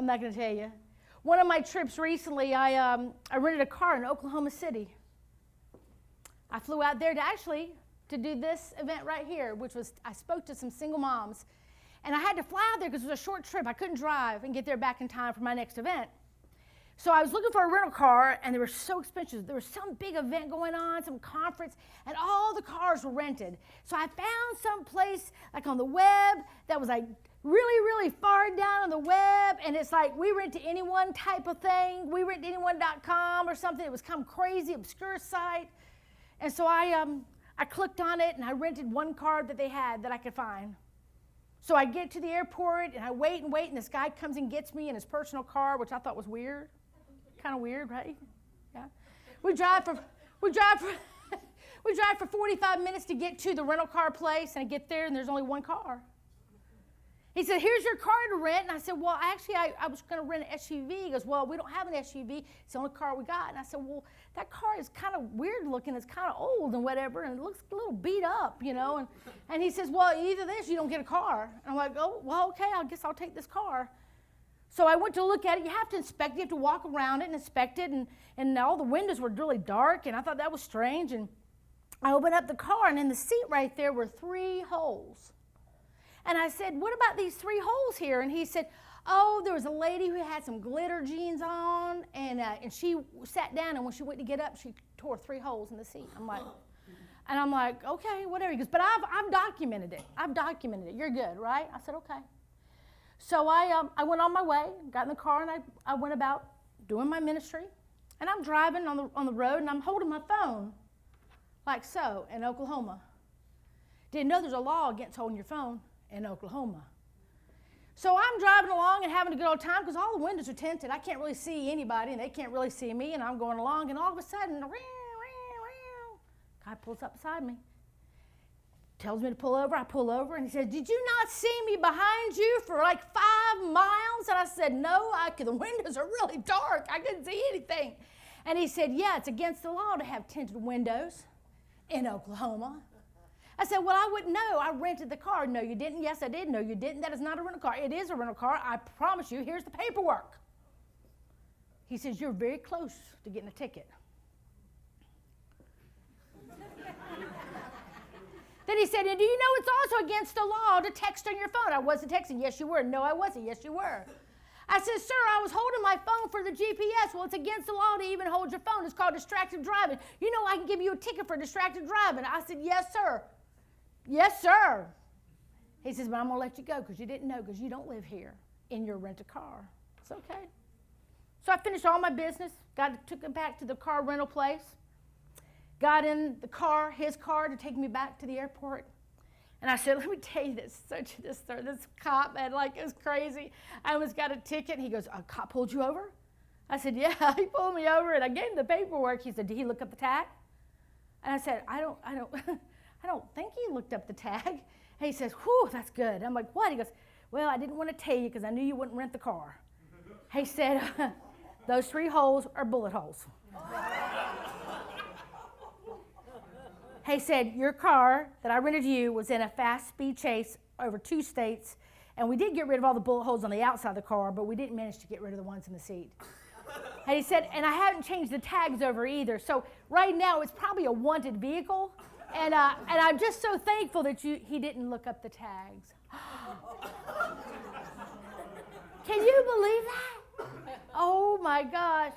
I'm not going to tell you. One of my trips recently, I rented a car in Oklahoma City. I flew out there to do this event right here, which was, I spoke to some single moms. And I had to fly out there because it was a short trip. I couldn't drive and get there back in time for my next event. So I was looking for a rental car, and they were so expensive. There was some big event going on, some conference, and all the cars were rented. So I found some place like on the web that was like really, really far down on the web, and it's like we rent to anyone type of thing. We rent to anyone.com or something. It was kind of crazy, obscure site. And so I clicked on it, and I rented one car that they had that I could find. So I get to the airport, and I wait, and this guy comes and gets me in his personal car, which I thought was weird. Kind of weird, right? Yeah. We drive for 45 minutes to get to the rental car place, and I get there, and there's only one car. He said, here's your car to rent. And I said, well, actually, I was going to rent an SUV. He goes, well, we don't have an SUV. It's the only car we got. And I said, well, that car is kind of weird looking. It's kind of old and whatever, and it looks a little beat up, you know. And he says, well, either this, you don't get a car. And I'm like, oh, well, okay, I guess I'll take this car. So I went to look at it. You have to inspect it. You have to walk around it and inspect it. And all the windows were really dark, and I thought that was strange. And I opened up the car, and in the seat right there were 3 holes. And I said, what about these 3 holes here? And he said, oh, there was a lady who had some glitter jeans on, and she sat down, and when she went to get up, she tore 3 holes in the seat. I'm like, okay, whatever. He goes, but I've documented it. I've documented it. You're good, right? I said, okay. So I went on my way, got in the car, and I went about doing my ministry. And I'm driving on the road, and I'm holding my phone, like so, in Oklahoma. Didn't know there's a law against holding your phone in Oklahoma. So I'm driving along and having a good old time because all the windows are tinted. I can't really see anybody, and they can't really see me, and I'm going along, and all of a sudden, guy pulls up beside me. Tells me to pull over. I pull over, and he said, did you not see me behind you for like 5 miles? And I said, no, the windows are really dark. I couldn't see anything. And he said, yeah, it's against the law to have tinted windows in Oklahoma. I said, well, I wouldn't know. I rented the car. No, you didn't. Yes, I did. No, you didn't. That is not a rental car. It is a rental car. I promise you. Here's the paperwork. He says, you're very close to getting a ticket. Then he said, and do you know it's also against the law to text on your phone? I wasn't texting. Yes, you were. No, I wasn't. Yes, you were. I said, sir, I was holding my phone for the GPS. Well, it's against the law to even hold your phone. It's called distracted driving. You know I can give you a ticket for distracted driving. I said, yes, sir. Yes, sir. He says, but I'm going to let you go because you didn't know because you don't live here in your rent-a-car. It's okay. So I finished all my business, took it back to the car rental place. Got in the car, his car, to take me back to the airport. And I said, let me tell you this cop, man, like, it was crazy. I almost got a ticket. He goes, a cop pulled you over? I said, yeah, he pulled me over, and I gave him the paperwork. He said, did he look up the tag? And I said, I don't think he looked up the tag. And he says, whew, that's good. I'm like, what? He goes, well, I didn't want to tell you because I knew you wouldn't rent the car. He said, those 3 holes are bullet holes. He said, your car that I rented you was in a fast speed chase over 2 states, and we did get rid of all the bullet holes on the outside of the car, but we didn't manage to get rid of the ones in the seat. And he said, and I haven't changed the tags over either, so right now it's probably a wanted vehicle, and I'm just so thankful that he didn't look up the tags. Can you believe that? Oh my gosh.